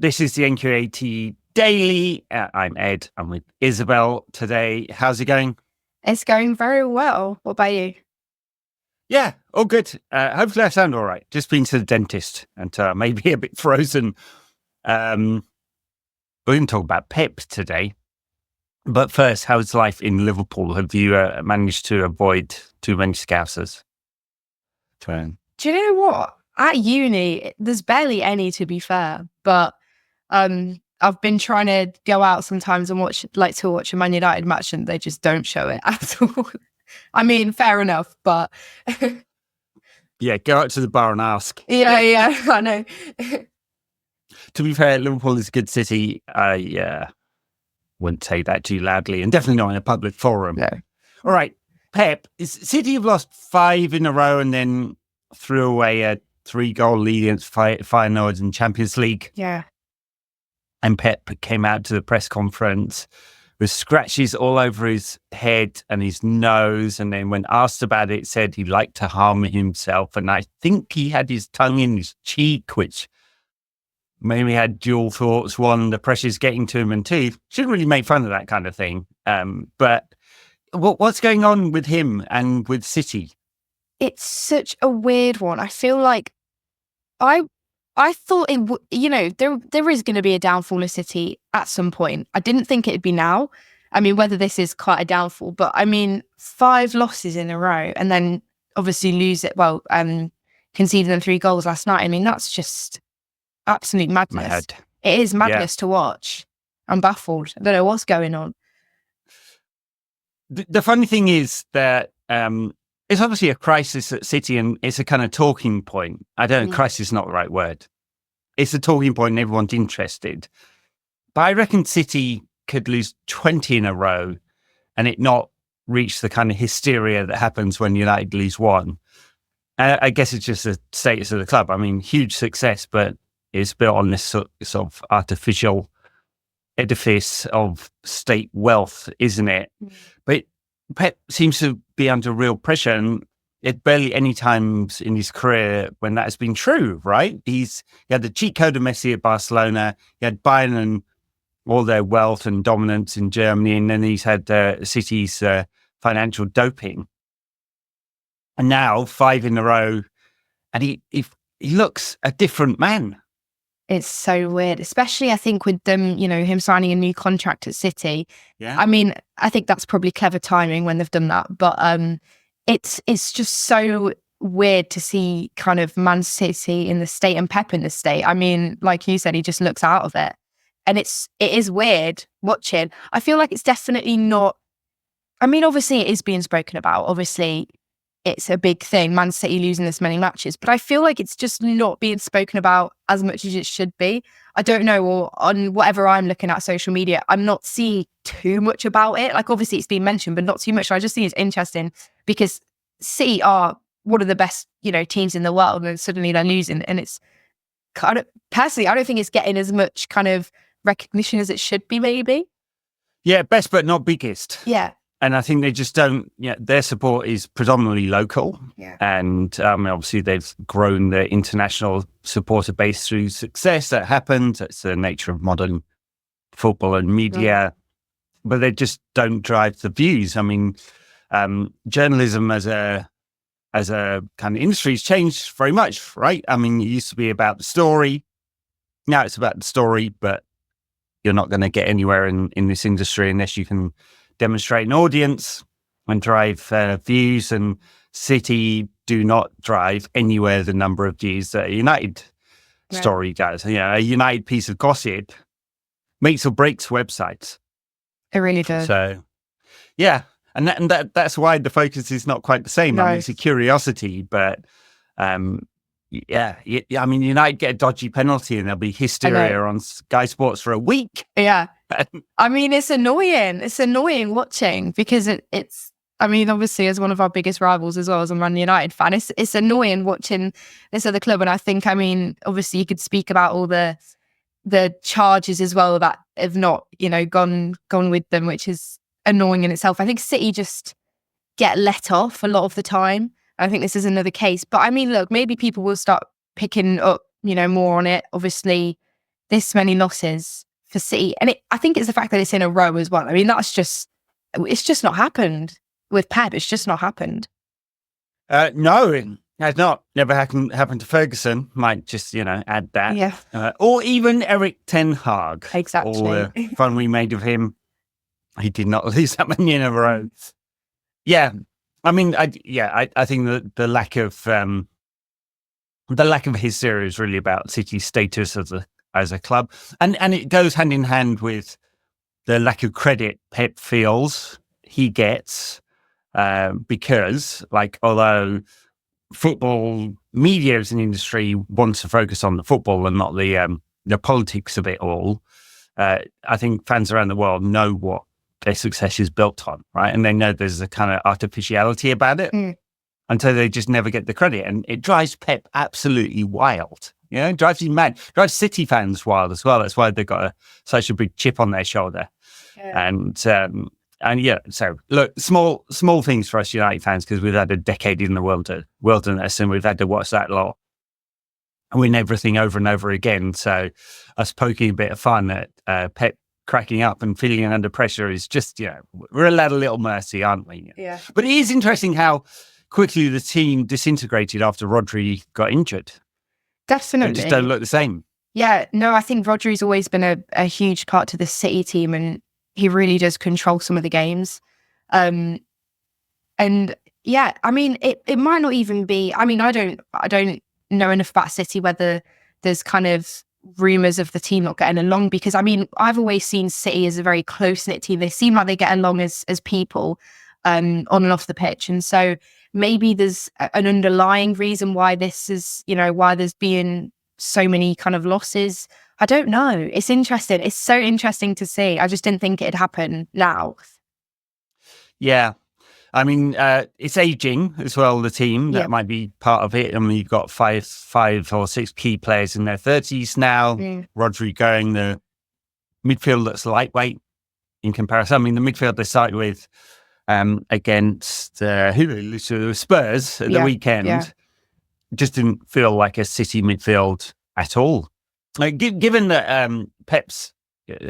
This is the NQAT Daily. I'm Ed. I'm with Isabel today. How's it going? It's going very well. What about you? Yeah, all good. Hopefully I sound all right. Just been to the dentist and maybe a bit frozen. We're going to talk about Pep today. But first, how's life in Liverpool? Have you managed to avoid too many Scousers? Do you know what? At uni, there's barely any, to be fair. But I've been trying to go out sometimes and watch a Man United match, and they just don't show it at all. I mean, fair enough, but yeah, go out to the bar and ask. Yeah, I know. To be fair, Liverpool is a good city. I wouldn't say that too loudly, and definitely not in a public forum. No. All right, Pep. City have lost 5 in a row and then threw away a 3-goal lead against Feyenoord in Champions League. Yeah. And Pep came out to the press conference with scratches all over his head and his nose. And then when asked about it, said he liked to harm himself. And I think he had his tongue in his cheek, which maybe had dual thoughts. One, the pressure's getting to him, and two, shouldn't really make fun of that kind of thing. But what's going on with him and with City? It's such a weird one. I feel like I thought there is going to be a downfall of City at some point. I didn't think it'd be now. I mean, whether this is quite a downfall, but I mean, 5 losses in a row and then obviously lose it. Well, conceding them 3 goals last night. I mean, that's just absolute madness. It is madness to watch. I'm baffled. I don't know what's going on. The funny thing is that it's obviously a crisis at City, and it's a kind of talking point. I don't know, crisis is not the right word. It's a talking point and everyone's interested. But I reckon City could lose 20 in a row and it not reach the kind of hysteria that happens when United lose 1. I guess it's just the status of the club. I mean, huge success, but it's built on this sort of artificial edifice of state wealth, isn't it? But Pep seems to be under real pressure, and it barely any times in his career when that has been true, right? He had the cheat code of Messi at Barcelona, he had Bayern and all their wealth and dominance in Germany, and then he's had City's financial doping. And now 5 in a row, and he looks a different man. It's so weird, especially I think with them, him signing a new contract at City. Yeah. I mean, I think that's probably clever timing when they've done that. But it's just so weird to see kind of Man City in the state and Pep in the state. I mean, like you said, he just looks out of it. And it is weird watching. I feel like it's definitely not. I mean, obviously it is being spoken about. Obviously, it's a big thing, Man City losing this many matches, but I feel like it's just not being spoken about as much as it should be. I don't know, or on whatever I'm looking at social media, I'm not seeing too much about it. Like, obviously it's been mentioned, but not too much. So I just think it's interesting because City are one of the best, teams in the world, and suddenly they're losing. And it's kind of, personally, I don't think it's getting as much kind of recognition as it should be, maybe. Yeah, best but not biggest. Yeah. And I think they just don't, their support is predominantly local. Yeah. And obviously they've grown their international supporter base through success. That happens. It's the nature of modern football and media. But they just don't drive the views. I mean, journalism as a kind of industry has changed very much, right? I mean, it used to be about the story. Now it's about the story, but you're not going to get anywhere in this industry unless you can demonstrate an audience and drive views, and City do not drive anywhere the number of views that a United story does. A United piece of gossip makes or breaks websites. It really does. So, yeah, and that's why the focus is not quite the same. No. I mean, it's a curiosity, but I mean, United get a dodgy penalty and there'll be hysteria on Sky Sports for a week. Yeah. I mean, it's annoying. It's annoying watching because it's, I mean, obviously as one of our biggest rivals as well as a Man United fan, it's annoying watching this other club. And I think, I mean, obviously you could speak about all the charges as well that have not, gone with them, which is annoying in itself. I think City just get let off a lot of the time. I think this is another case. But I mean, look, maybe people will start picking up, more on it. Obviously, this many losses for City. And I think it's the fact that it's in a row as well. I mean, it's just not happened with Pep. It's just not happened. No, it has not. Never happened to Ferguson. Might just, add that. Yeah. Or even Eric Ten Hag. Exactly. All the fun we made of him. He did not lose that many in a row. Yeah. I mean, I think that the lack of hysteria is really about City's status as a club. And it goes hand in hand with the lack of credit Pep feels he gets. Because, although football media as an industry wants to focus on the football and not the politics of it all, I think fans around the world know what their success is built on, right? And they know there's a kind of artificiality about it, and so they just never get the credit. And it drives Pep absolutely wild. It drives him mad. It drives City fans wild as well. That's why they've got such a big chip on their shoulder. Yeah. And yeah, so look, small things for us United fans, because we've had a decade in the wilderness and we've had to watch that lot and win everything over and over again. So us poking a bit of fun at Pep cracking up and feeling under pressure is just, we're allowed a little mercy, aren't we? Yeah. But it is interesting how quickly the team disintegrated after Rodri got injured. Definitely. They just don't look the same. Yeah, no, I think Rodri's always been a huge part to the City team, and he really does control some of the games. And yeah, I mean, it might not even be, I mean, I don't know enough about City, whether there's kind of rumours of the team not getting along, because I mean, I've always seen City as a very close-knit team. They seem like they get along as people on and off the pitch. And so maybe there's an underlying reason why this is, why there's been so many kind of losses. I don't know. It's interesting. It's so interesting to see. I just didn't think it'd happen now. Yeah. I mean, it's aging as well, the team. That might be part of it. I mean, you've got five or six key players in their 30s now. Rodri going, the midfield that's lightweight in comparison. I mean, the midfield they started with against Spurs at the weekend just didn't feel like a City midfield at all. Given that Pep's,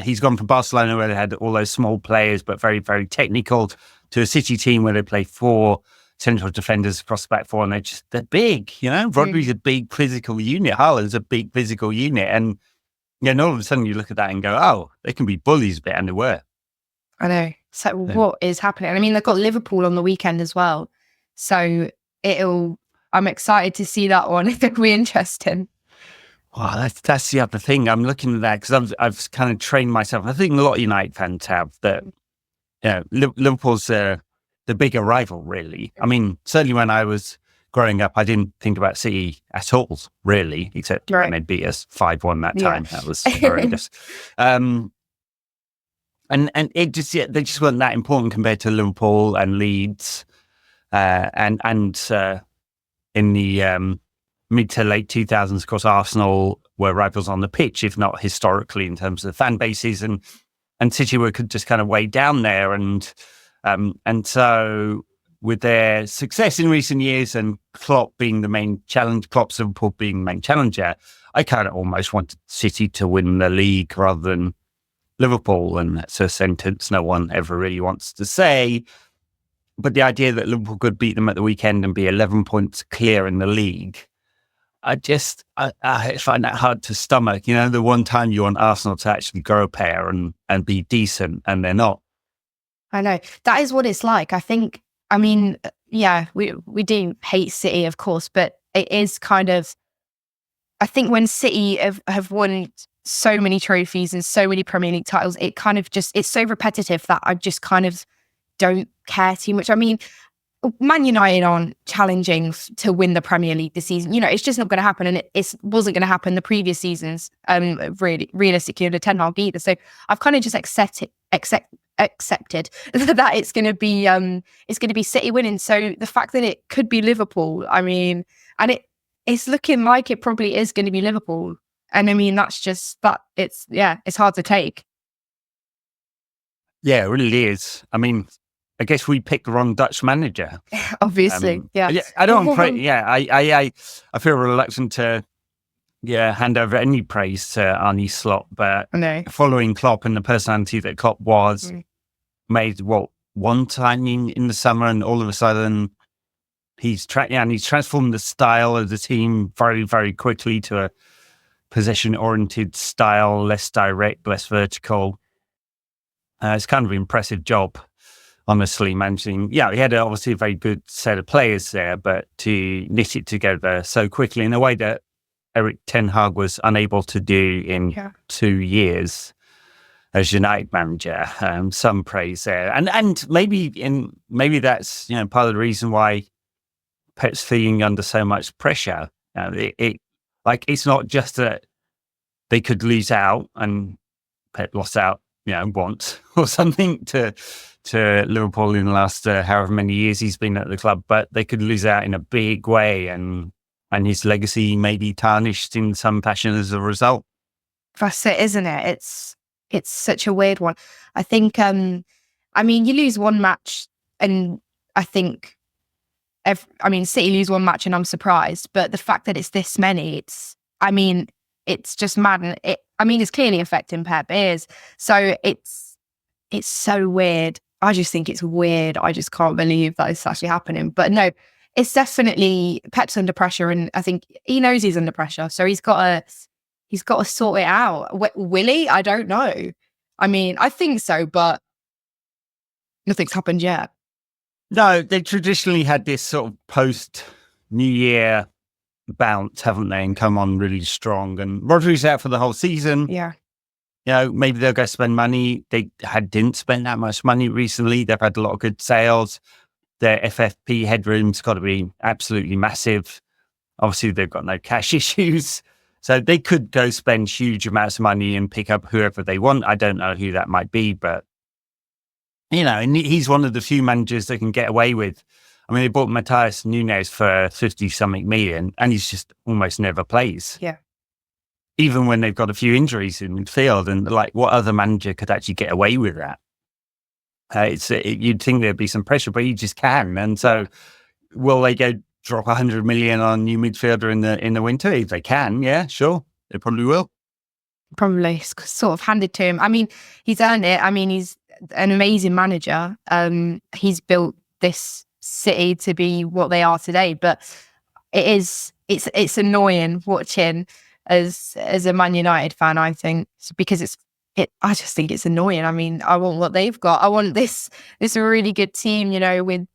he's gone from Barcelona where they had all those small players but very, very technical, to a City team where they play four central defenders across the back four, and they're big, Rodri's a big physical unit, Haaland's a big physical unit, and all of a sudden you look at that and go, oh, they can be bullies a bit, and they were. I know. So what is happening? I mean, they've got Liverpool on the weekend as well, so I'm excited to see that one. It'll be interesting. Well, that's the other thing. I'm looking at that because I've kind of trained myself. I think a lot of United fans have that. Liverpool's the bigger rival, really. I mean, certainly when I was growing up, I didn't think about City at all, really, except when they beat us 5-1 that time. That was horrendous. And it just they just weren't that important compared to Liverpool and Leeds, and in the mid to late 2000s, of course, Arsenal were rivals on the pitch, if not historically in terms of fan bases, and City were just kind of way down there. And so with their success in recent years and Klopp being the main challenge, Klopp's Liverpool being the main challenger, I kind of almost wanted City to win the league rather than Liverpool. And that's a sentence no one ever really wants to say. But the idea that Liverpool could beat them at the weekend and be 11 points clear in the league, I find that hard to stomach. The one time you want Arsenal to actually grow a pair and be decent, and they're not. I know. That is what it's like. I think, I mean, we do hate City, of course, but it is kind of, I think when City have won so many trophies and so many Premier League titles, it kind of just, it's so repetitive that I just kind of don't care too much. I mean, Man United aren't challenging to win the Premier League this season. It's just not going to happen, and it wasn't going to happen the previous seasons. Really, realistically, under Ten Hag either. So I've kind of just accepted that it's going to be City winning. So the fact that it could be Liverpool, I mean, and it's looking like it probably is going to be Liverpool. And I mean, that's just that. It's hard to take. Yeah, it really is. I mean, I guess we picked the wrong Dutch manager. Obviously, I don't. I feel reluctant to hand over any praise to Arne Slot, but No. following Klopp and the personality that Klopp was, made one signing in the summer, and all of a sudden he's transformed the style of the team very, very quickly to a possession-oriented style, less direct, less vertical. It's kind of an impressive job, honestly, managing. Yeah, he had obviously a very good set of players there, but to knit it together so quickly in a way that Erik ten Hag was unable to do in 2 years as United manager. Some praise there, and maybe that's part of the reason why Pep's feeling under so much pressure. It's not just that they could lose out, and Pep lost out, once or something to Liverpool in the last however many years he's been at the club, but they could lose out in a big way, and his legacy may be tarnished in some fashion as a result. That's it, isn't it? It's such a weird one. I think, you lose one match, and I think, City lose one match, and I'm surprised. But the fact that it's this many, it's just mad. And it's clearly affecting Pep. It is. So it's so weird. I just think it's weird. I just can't believe that it's actually happening. But no, it's definitely Pep's under pressure, and I think he knows he's under pressure. So he's got to sort it out. Will he? I don't know. I think so, but nothing's happened yet. No, they traditionally had this sort of post-New Year bounce, haven't they, and come on really strong. And Rodri's out for the whole season. Yeah. Maybe they'll go spend money. They didn't spend that much money recently. They've had a lot of good sales. Their FFP headroom's got to be absolutely massive. Obviously, they've got no cash issues. So they could go spend huge amounts of money and pick up whoever they want. I don't know who that might be, but, and he's one of the few managers that can get away with. They bought Matthias Nunes for 50-something million, and he's just almost never plays. Yeah. Even when they've got a few injuries in midfield, and what other manager could actually get away with that? You'd think there'd be some pressure, but you just can. And so will they go drop 100 million on a new midfielder in the winter? If they can, yeah, sure. They probably will. Probably. It's sort of handed to him. He's earned it. He's an amazing manager. He's built this City to be what they are today, but it's annoying watching as a Man United fan, I think, because I just think it's annoying. I want what they've got. I want this really good team, with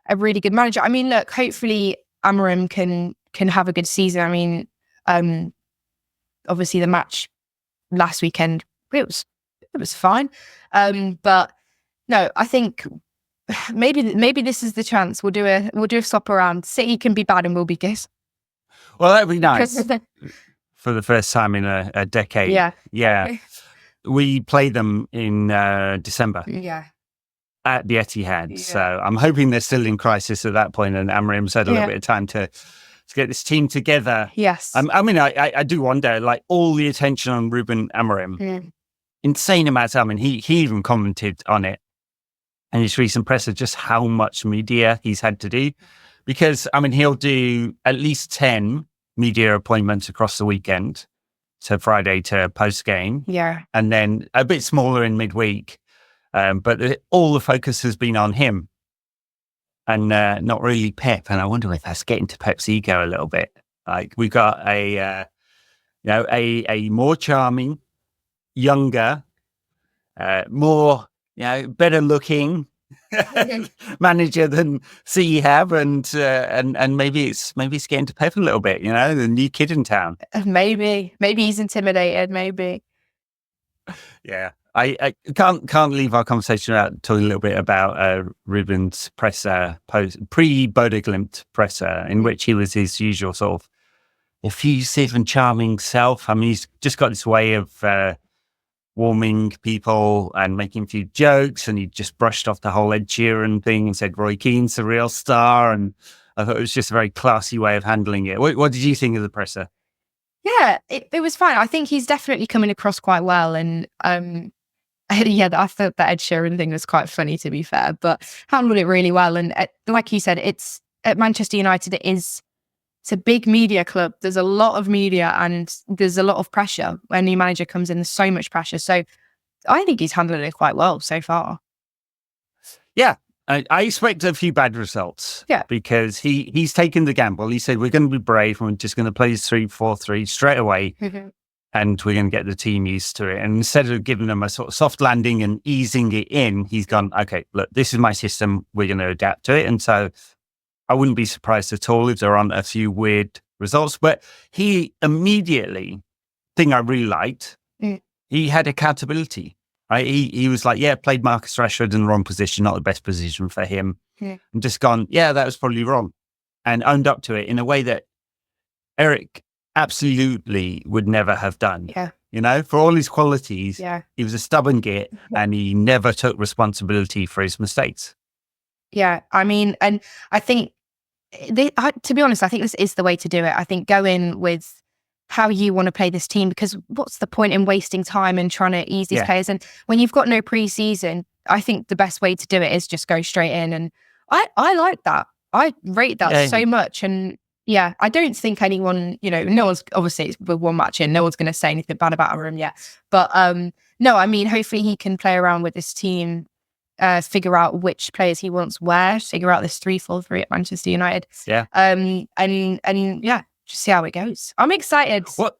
a really good manager. Look, hopefully Amorim can have a good season. Obviously the match last weekend, it was fine. But no, I think maybe this is the chance. We'll do a swap around. City can be bad and we'll be good. Well, that'd be nice. For the first time in a decade. Yeah. We played them in December. Yeah. At the Etihad. So I'm hoping they're still in crisis at that point, and Amorim's had a little bit of time to get this team together. Yes. I do wonder, all the attention on Ruben Amorim, insane amounts. He even commented on it in his recent presser, just how much media he's had to do, because he'll do at least 10 media appointments across the weekend, so Friday to post game, and then a bit smaller in midweek. But all the focus has been on him, and not really Pep. And I wonder if that's getting to Pep's ego a little bit. We've got a more charming, younger, more better looking manager than City have, and maybe it's getting to Pep a little bit. The new kid in town. Maybe he's intimidated. Maybe. Yeah. I can't leave our conversation without talking a little bit about Ruben's presser, pre-Bodo Glimt presser, in which he was his usual sort of effusive and charming self. He's just got this way of warming people and making a few jokes, and he just brushed off the whole Ed Sheeran thing and said Roy Keane's the real star, and I thought it was just a very classy way of handling it. What did you think of the presser? Yeah, it was fine. I think he's definitely coming across quite well, and I thought that Ed Sheeran thing was quite funny, to be fair, but handled it really well. And like you said, it's at Manchester United, it is it's a big media club. There's a lot of media and there's a lot of pressure. When a new manager comes in, there's so much pressure. So I think he's handled it quite well so far. Yeah. I expect a few bad results. Yeah. Because he's taken the gamble. He said, we're going to be brave and we're just going to play this 3-4-3 straight away. And we're going to get the team used to it. And instead of giving them a sort of soft landing and easing it in, he's gone, okay, look, this is my system. We're going to adapt to it. And so I wouldn't be surprised at all if there aren't a few weird results. But he immediately, thing I really liked, he had accountability. Right? He was like, yeah, played Marcus Rashford in the wrong position, not the best position for him. And just gone, yeah, that was probably wrong. And owned up to it in a way that Eric absolutely would never have done. Yeah. You know, for all his qualities, Yeah. he was a stubborn git and he never took responsibility for his mistakes. Yeah. I mean, and I think, to be honest, I think this is the way to do it. I think go in with how you want to play this team, because what's the point in wasting time and trying to ease these players? And when you've got no preseason, I think the best way to do it is just go straight in. And I like that. I rate that so much. And yeah, I don't think anyone, you know, no one's, obviously it's with one match in, no one's going to say anything bad about him yet. But no, I mean, hopefully he can play around with this team, figure out which players he wants where, figure out this 3-4-3 at Manchester United. Yeah. And yeah, just see how it goes. I'm excited. What?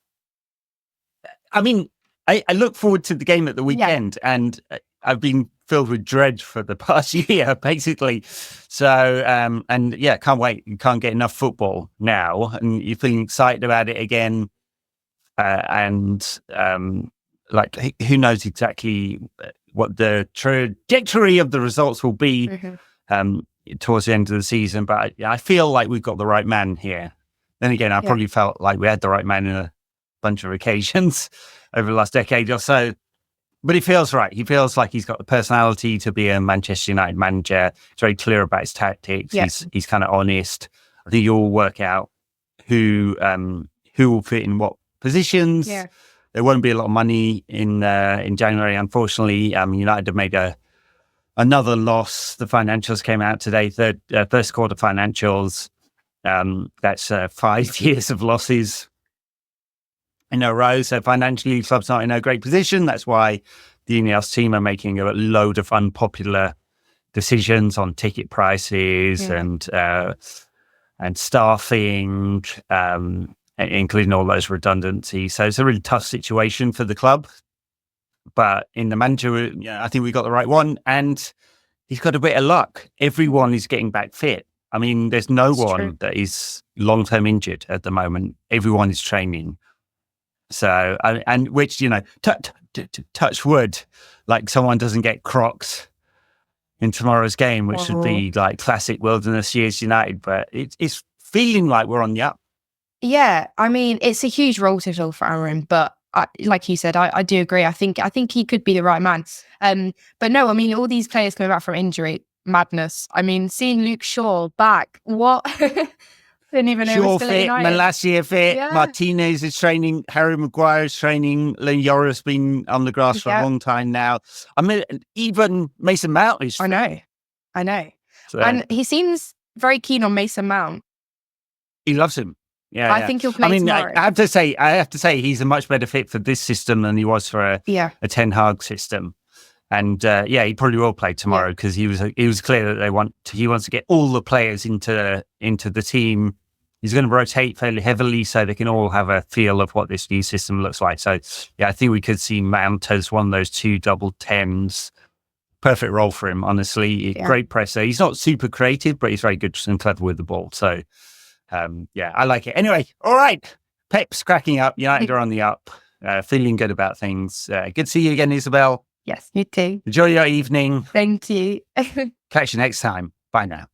I mean, I look forward to the game at the weekend, and I've been filled with dread for the past year, basically. So, and yeah, can't wait. You can't get enough football now, and you're feeling excited about it again. Like, who knows exactly what the trajectory of the results will be towards the end of the season. But I feel like we've got the right man here. Then again, I probably felt like we had the right man in a bunch of occasions over the last decade or so. But he feels right. He feels like he's got the personality to be a Manchester United manager. He's very clear about his tactics. Yeah. He's kind of honest. I think you'll work out who will fit in what positions. Yeah. There won't be a lot of money in January, unfortunately. United have made another loss. The financials came out today, first quarter financials. That's 5 years of losses in a row. So financially, the club's not in a great position. That's why the Ineos team are making a load of unpopular decisions on ticket prices and staffing, including all those redundancies. So it's a really tough situation for the club. But in the manager, I think we got the right one, and he's got a bit of luck. Everyone is getting back fit. I mean, there's no one that is long-term injured at the moment. Everyone is training. So, and which, you know, touch wood, like someone doesn't get Crocs in tomorrow's game, which would be like classic Wilderness Years United. But it's feeling like we're on the up. Yeah, I mean, it's a huge role to fill for Aaron, but like you said, I do agree. I think he could be the right man. But no, I mean, all these players coming back from injury, madness. I mean, seeing Luke Shaw back, what? Didn't even know he was still fit, Malacia fit, yeah. Martinez is training, Harry Maguire is training, Len Yora's been on the grass for a long time now. I mean, even Mason Mount is fit. I know. So, and he seems very keen on Mason Mount. He loves him. Yeah, I think he'll play tomorrow. I have to say he's a much better fit for this system than he was for a Ten Hag system. And he probably will play tomorrow because he was clear that he wants to get all the players into the team. He's going to rotate fairly heavily so they can all have a feel of what this new system looks like. So I think we could see Mount as one of those 2 double 10s. Perfect role for him, honestly. Great presser. He's not super creative, but he's very good and clever with the ball. So I like it. Anyway, all right. Pep's cracking up. United are on the up. Feeling good about things. Good to see you again, Isabel. Yes, you too. Enjoy your evening. Thank you. Catch you next time. Bye now.